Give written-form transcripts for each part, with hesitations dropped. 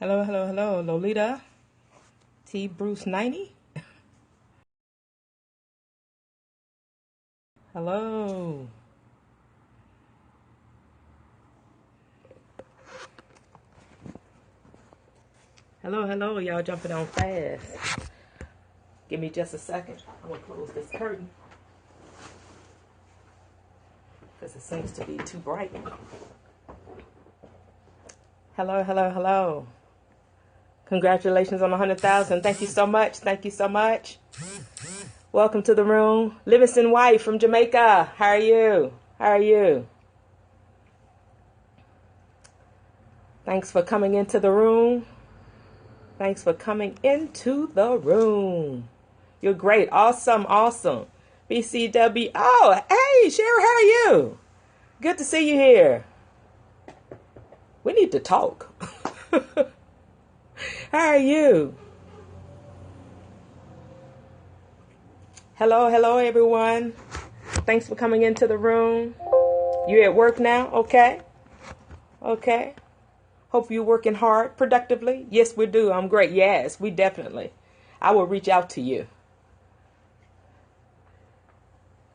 Hello, hello, hello, Lolita T. Bruce 90. Hello. Hello, hello, y'all jumping on fast. Give me just a second. I'm going to close this curtain because it seems to be too bright. Hello, hello, hello. Congratulations on 100,000. Thank you so much. Thank you so much. Welcome to the room. Livingston White from Jamaica. How are you? How are you? Thanks for coming into the room. Thanks for coming into the room. You're great. Awesome. Awesome. BCW. Oh, hey, Sherry, how are you? Good to see you here. We need to talk. How are you? Hello, hello, everyone. Thanks for coming into the room. You at work now? Okay. Okay. Hope you're working hard, productively. Yes, we do. I'm great. Yes, we definitely. I will reach out to you.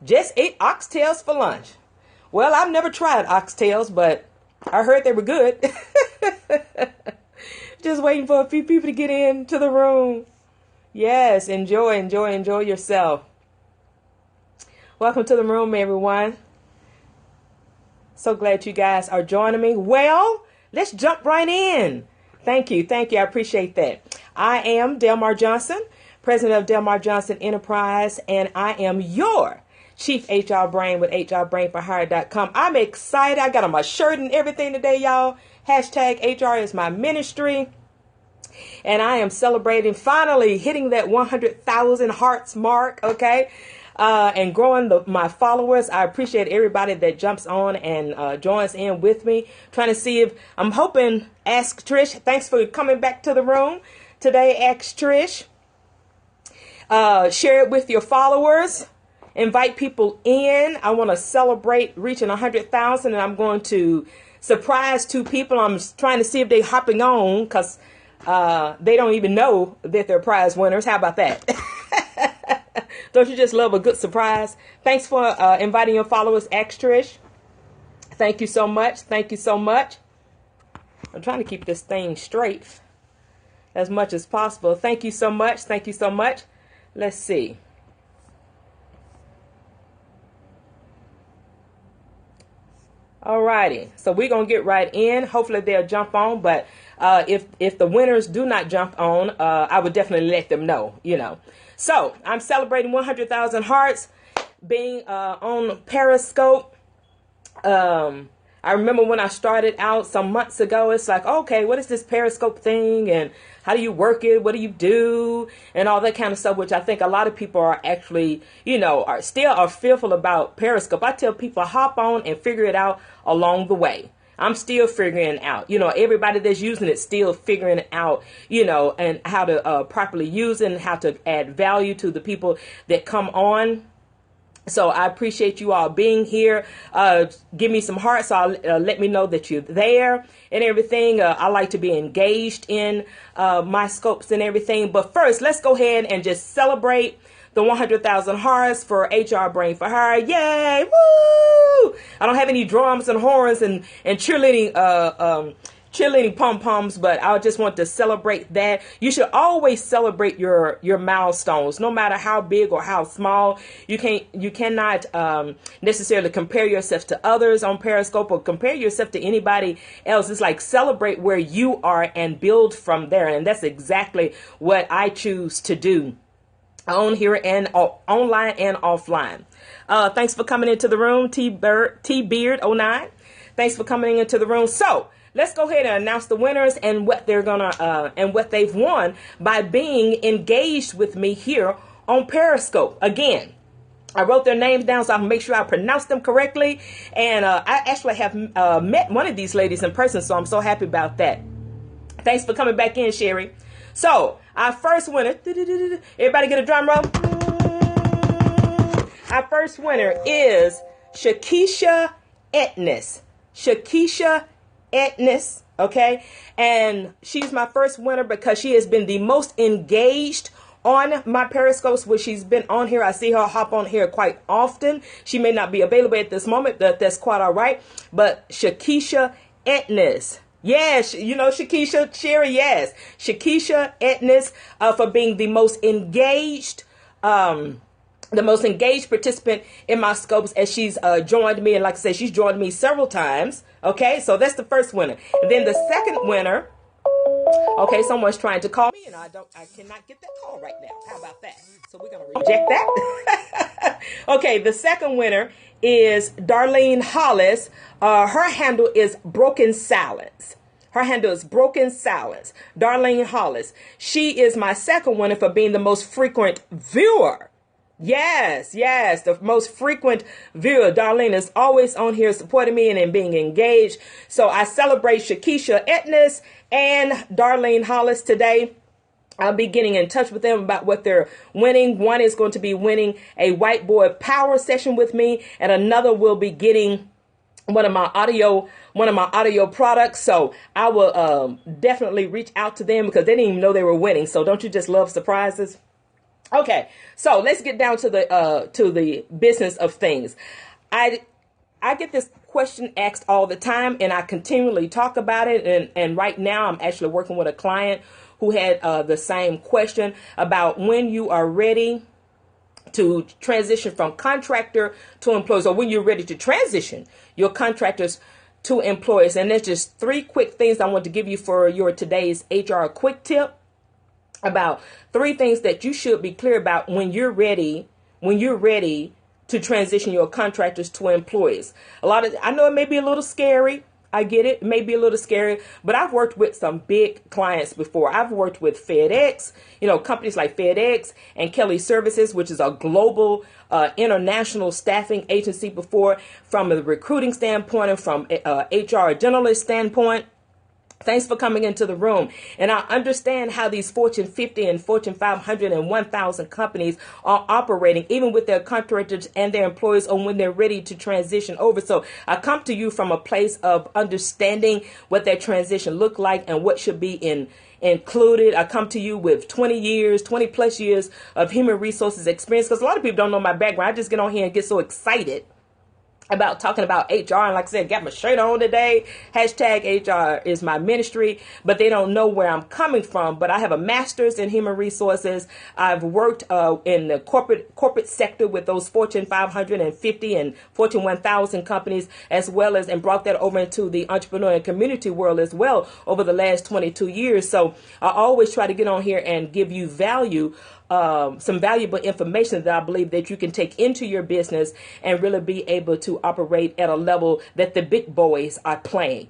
Just ate oxtails for lunch. Well, I've never tried oxtails, but I heard they were good. Just waiting for a few people to get into the room. Yes, enjoy yourself. Welcome to the room, everyone. So glad you guys are joining me. Well, let's jump right in. Thank you. I appreciate that. I am Delmar Johnson, president of Delmar Johnson Enterprise, and I am your Chief HR Brain with HRBrainForHire.com. I'm excited. I got on my shirt and everything today, y'all. Hashtag HR is my ministry. And I am celebrating finally hitting that 100,000 hearts mark, okay? And growing my followers. I appreciate everybody that jumps on and joins in with me. Trying to see if, I'm hoping, Ask Trish. Thanks for coming back to the room today, Ask Trish. Share it with your followers. Invite people in. I want to celebrate reaching 100,000, and I'm going to surprise two people. I'm trying to see if they're hopping on because they don't even know that they're prize winners. How about that? Don't you just love a good surprise? Thanks for inviting your followers, Ask Trish. Thank you so much. Thank you so much. I'm trying to keep this thing straight as much as possible. Thank you so much. Thank you so much. Let's see. Alrighty, so we're gonna get right in. Hopefully they'll jump on, but if the winners do not jump on, I would definitely let them know, So I'm celebrating 100,000 hearts, being on Periscope. I remember when I started out some months ago, it's like, okay, what is this Periscope thing? And how do you work it? What do you do? And all that kind of stuff, which I think a lot of people are actually, are fearful about Periscope. I tell people hop on and figure it out along the way. I'm still figuring it out. Everybody that's using it still figuring it out, and how to properly use it and how to add value to the people that come on. So I appreciate you all being here. Give me some hearts. Let me know that you're there and everything. I like to be engaged in my scopes and everything. But first, let's go ahead and just celebrate the 100,000 hearts for HR Brain for Hire. Yay! Woo! I don't have any drums and horns and cheerleading pom-poms, but I just want to celebrate that. You should always celebrate your milestones, no matter how big or how small. You cannot necessarily compare yourself to others on Periscope or compare yourself to anybody else. It's like celebrate where you are and build from there. And that's exactly what I choose to do on here and online and offline. Thanks for coming into the room, T-Beard 09. Thanks for coming into the room. So let's go ahead and announce the winners and what they're gonna and what they've won by being engaged with me here on Periscope. Again, I wrote their names down so I can make sure I pronounce them correctly. And I actually have met one of these ladies in person, so I'm so happy about that. Thanks for coming back in, Sherry. So our first winner, everybody get a drum roll. Our first winner is Shakisha Etnis. Shakisha Etnis. Okay. And she's my first winner because she has been the most engaged on my Periscopes where she's been on here. I see her hop on here quite often. She may not be available at this moment. That's quite all right. But Shakisha Etnis. Yes, you know Shakisha Cherry. Yes, Shakisha Etnis for being the most engaged participant in my scopes as she's joined me. And like I said, she's joined me several times. Okay, so that's the first winner. And then the second winner. Okay, someone's trying to call me and I cannot get that call right now. How about that? So we're going to reject that. Okay, the second winner is Darlene Hollis. Her handle is Broken Silence. Her handle is Broken Silence. Darlene Hollis. She is my second winner for being the most frequent viewer. Yes, the most frequent viewer. Darlene is always on here supporting me and being engaged. So I celebrate Shakisha Etnis and Darlene Hollis today. I'll be getting in touch with them about what they're winning. One is going to be winning a whiteboard power session with me, and another will be getting one of my audio products. So I will definitely reach out to them because they didn't even know they were winning. So don't you just love surprises? Okay, so let's get down to the business of things. I get this question asked all the time, and I continually talk about it. And right now, I'm actually working with a client who had the same question about when you are ready to transition from contractor to employees, or when you're ready to transition your contractors to employees. And there's just 3 quick things I want to give you for your today's HR quick tip. About 3 things that you should be clear about when you're ready to transition your contractors to employees. I know it may be a little scary. I get it. It may be a little scary, but I've worked with some big clients before. I've worked with FedEx, companies like FedEx and Kelly Services, which is a global international staffing agency before, from a recruiting standpoint and from HR generalist standpoint. Thanks for coming into the room. And I understand how these Fortune 50 and Fortune 500 and 1,000 companies are operating, even with their contractors and their employees, or when they're ready to transition over. So I come to you from a place of understanding what that transition look like and what should be included. I come to you with 20 plus years of human resources experience, because a lot of people don't know my background. I just get on here and get so excited about talking about HR. And like I said, got my shirt on today. Hashtag HR is my ministry, but they don't know where I'm coming from. But I have a master's in human resources. I've worked in the corporate sector with those Fortune 550 and Fortune 1000 companies, as well as, and brought that over into the entrepreneur and community world as well over the last 22 years. So I always try to get on here and give you value, some valuable information that I believe that you can take into your business and really be able to operate at a level that the big boys are playing,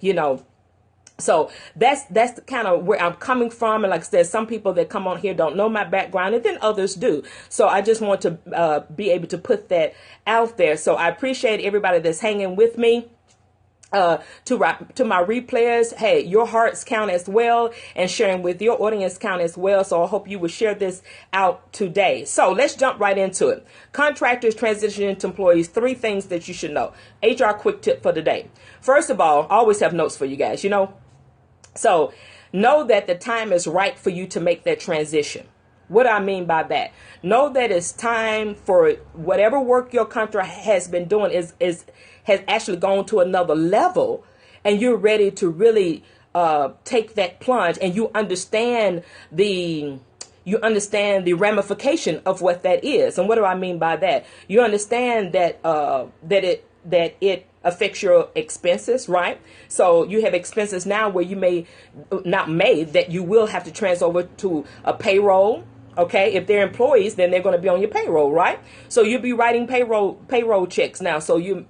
So that's kind of where I'm coming from. And like I said, some people that come on here don't know my background, and then others do. So I just want to be able to put that out there. So I appreciate everybody that's hanging with me. To my replayers, hey, your hearts count as well, and sharing with your audience count as well. So I hope you will share this out today. So let's jump right into it. Contractors transitioning to employees, 3 things that you should know. HR quick tip for today. First of all, I always have notes for you guys, So know that the time is right for you to make that transition. What do I mean by that? Know that it's time for whatever work your contract has been doing has actually gone to another level, and you're ready to really take that plunge, and you understand the ramification of what that is. And what do I mean by that? You understand that it affects your expenses, right? So you have expenses now where you that you will have to transfer over to a payroll. Okay, if they're employees, then they're going to be on your payroll, right? So you'll be writing payroll checks now. So you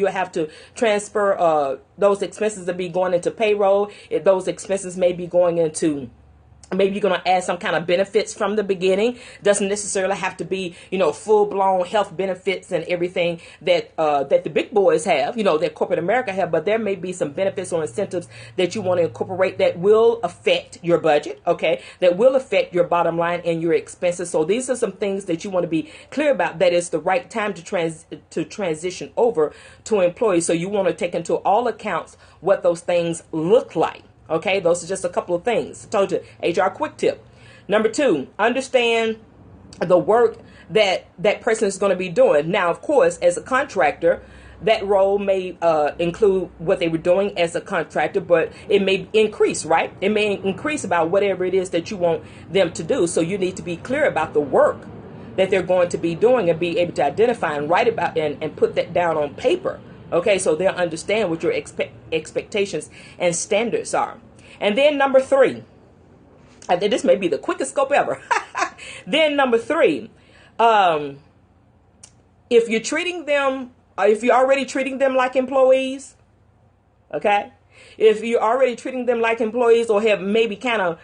have to transfer those expenses to be going into payroll. Those expenses may be going into Maybe you're going to add some kind of benefits from the beginning. Doesn't necessarily have to be, full-blown health benefits and everything that that the big boys have, that corporate America have. But there may be some benefits or incentives that you want to incorporate that will affect your budget, okay? That will affect your bottom line and your expenses. So these are some things that you want to be clear about. That is the right time to transition over to employees. So you want to take into all accounts what those things look like. Okay, those are just a couple of things. I told you, HR quick tip. Number 2, understand the work that that person is going to be doing. Now, of course, as a contractor, that role may include what they were doing as a contractor, but it may increase, right? It may increase about whatever it is that you want them to do. So you need to be clear about the work that they're going to be doing and be able to identify and write about and put that down on paper. Okay, so they'll understand what your expectations and standards are. And then number 3, I think this may be the quickest scope ever. Then number 3, if you're treating them, if you're already treating them like employees, okay, if you're already treating them like employees or have maybe kind of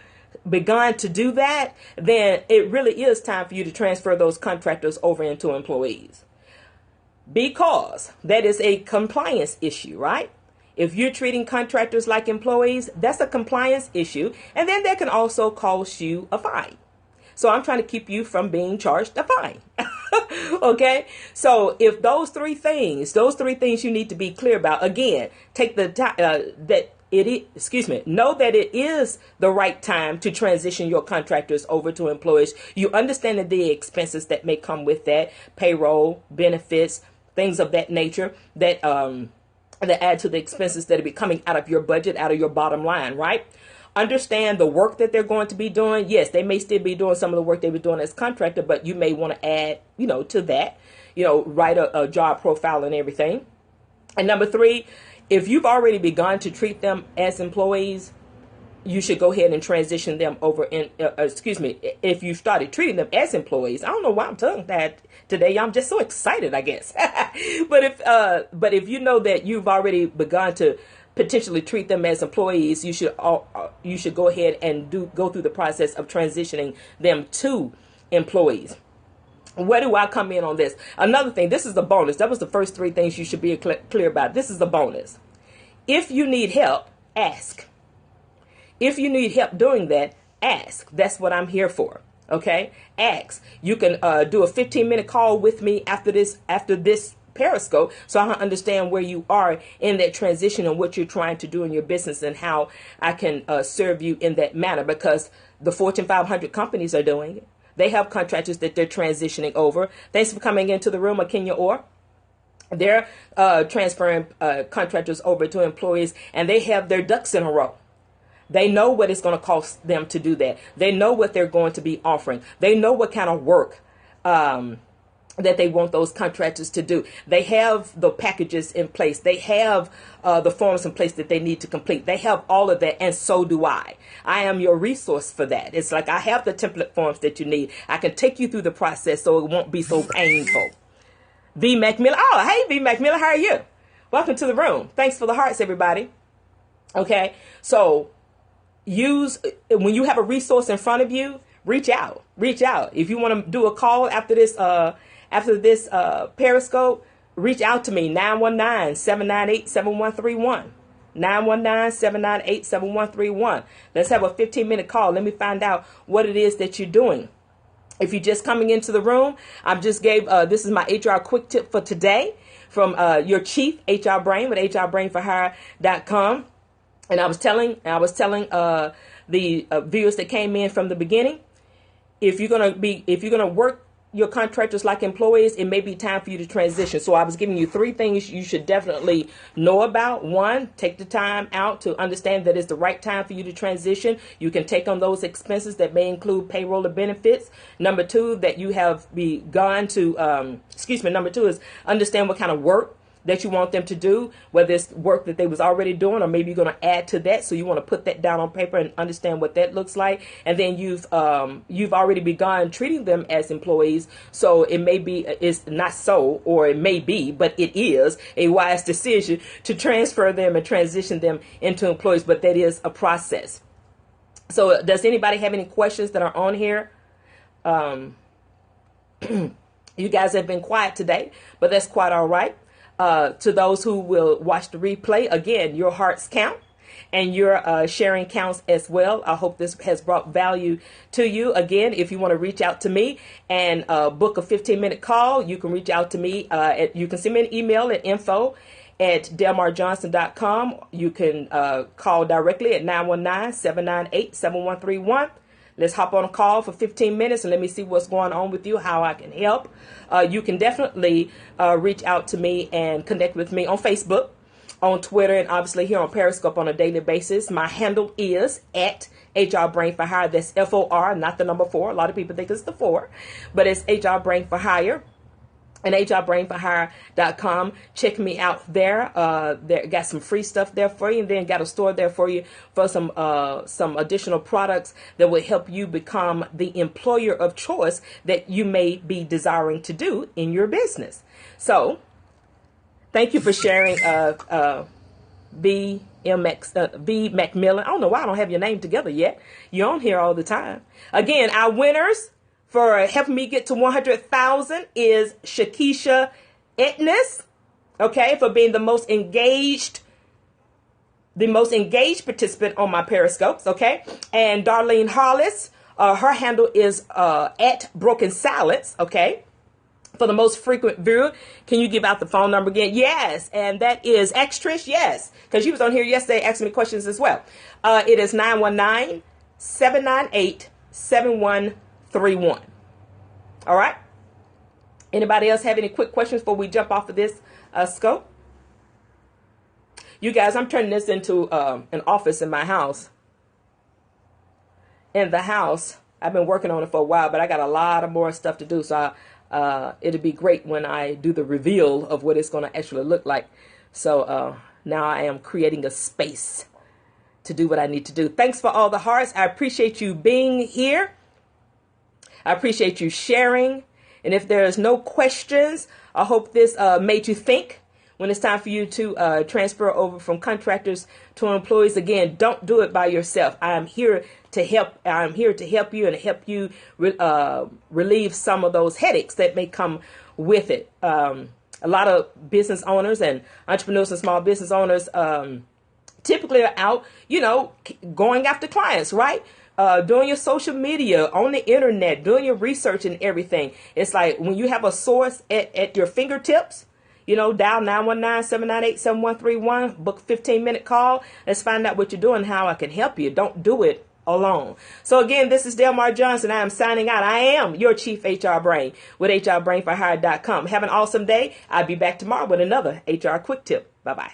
begun to do that, then it really is time for you to transfer those contractors over into employees. Because that is a compliance issue, right? If you're treating contractors like employees, that's a compliance issue. And then that can also cost you a fine. So I'm trying to keep you from being charged a fine. Okay? So if those three things you need to be clear about. Again, take the time know that it is the right time to transition your contractors over to employees. You understand that the expenses that may come with that, payroll, benefits, things of that nature that add to the expenses that are be coming out of your budget, out of your bottom line, right? Understand the work that they're going to be doing. Yes, they may still be doing some of the work they were doing as contractor, but you may want to add, to that, write a job profile and everything. And number 3, if you've already begun to treat them as employees, you should go ahead and transition them over if you started treating them as employees. I don't know why I'm tongue-tied today. I'm just so excited, I guess. But if you know that you've already begun to potentially treat them as employees, you should go ahead and go through the process of transitioning them to employees. Where do I come in on this? Another thing, this is the bonus. That was the first 3 things you should be clear about. This is the bonus. If you need help, ask. If you need help doing that, ask. That's what I'm here for. Okay? Ask. You can do a 15-minute call with me after this Periscope, so I can understand where you are in that transition and what you're trying to do in your business and how I can serve you in that manner, because the Fortune 500 companies are doing it. They have contractors that they're transitioning over. Thanks for coming into the room, Kenya Orr. They're transferring contractors over to employees, and they have their ducks in a row. They know what it's going to cost them to do that. They know what they're going to be offering. They know what kind of work that they want those contractors to do. They have the packages in place. They have the forms in place that they need to complete. They have all of that, and so do I. I am your resource for that. It's like I have the template forms that you need. I can take you through the process so it won't be so painful. V. McMillan. Oh, hey, V. McMillan, how are you? Welcome to the room. Thanks for the hearts, everybody. Okay, so when you have a resource in front of you, reach out. If you want to do a call after this Periscope, reach out to me, 919-798-7131. 919-798-7131. Let's have a 15-minute call. Let me find out what it is that you're doing. If you're just coming into the room, I just gave, this is my HR quick tip for today from your chief HR brain with HRbrainforhire.com. And I was telling the viewers that came in from the beginning, if you're gonna work your contractors like employees, it may be time for you to transition. So I was giving you 3 things you should definitely know about. 1, take the time out to understand that it's the right time for you to transition. You can take on those expenses that may include payroll or benefits. Number 2, that you have begun to, number 2 is understand what kind of work that you want them to do, whether it's work that they was already doing, or maybe you're going to add to that. So you want to put that down on paper and understand what that looks like. And then you've already begun treating them as employees. So it may be, it's not so, or it may be, but it is a wise decision to transfer them and transition them into employees. But that is a process. So does anybody have any questions that are on here? You guys have been quiet today, but that's quite all right. To those who will watch the replay, again, your hearts count and your sharing counts as well. I hope this has brought value to you. Again, if you want to reach out to me and book a 15-minute call, you can reach out to me. You can send me an email at info@delmarjohnson.com. You can call directly at 919-798-7131. Let's hop on a call for 15 minutes and let me see what's going on with you, how I can help. You can definitely reach out to me and connect with me on Facebook, on Twitter, and obviously here on Periscope on a daily basis. My handle is at HR Brain for Hire. That's FOR, not the number 4. A lot of people think it's the 4, but it's HR Brain for Hire. And HRBrainForHire.com. Check me out there. There got some free stuff there for you, and then got a store there for you for some additional products that will help you become the employer of choice that you may be desiring to do in your business. So, thank you for sharing, B Macmillan. I don't know why I don't have your name together yet. You're on here all the time. Again, our winners for helping me get to 100,000 is Shakisha Etnis, okay, for being the most engaged participant on my Periscopes, okay, and Darlene Hollis, her handle is at Broken Silence, okay, for the most frequent viewer. Can you give out the phone number again? Yes, and that is Trish, yes, because you was on here yesterday asking me questions as well. It is 919-798-7131. All right. Anybody else have any quick questions before we jump off of this scope? You guys, I'm turning this into an office in my house. In the house, I've been working on it for a while, but I got a lot of more stuff to do. So it'll be great when I do the reveal of what it's going to actually look like. So now I am creating a space to do what I need to do. Thanks for all the hearts. I appreciate you being here. I appreciate you sharing. And if there's no questions, I hope this made you think when it's time for you to transfer over from contractors to employees. Again, don't do it by yourself. I am here to help. I'm here to help you and help you relieve some of those headaches that may come with it. A lot of business owners and entrepreneurs and small business owners typically are out, going after clients, right? Doing your social media, on the internet, doing your research and everything. It's like when you have a source at your fingertips, dial 919-798-7131, book a 15-minute call. Let's find out what you're doing, how I can help you. Don't do it alone. So again, this is Delmar Johnson. I am signing out. I am your Chief HR Brain with HRBrainForHire.com. Have an awesome day. I'll be back tomorrow with another HR Quick Tip. Bye-bye.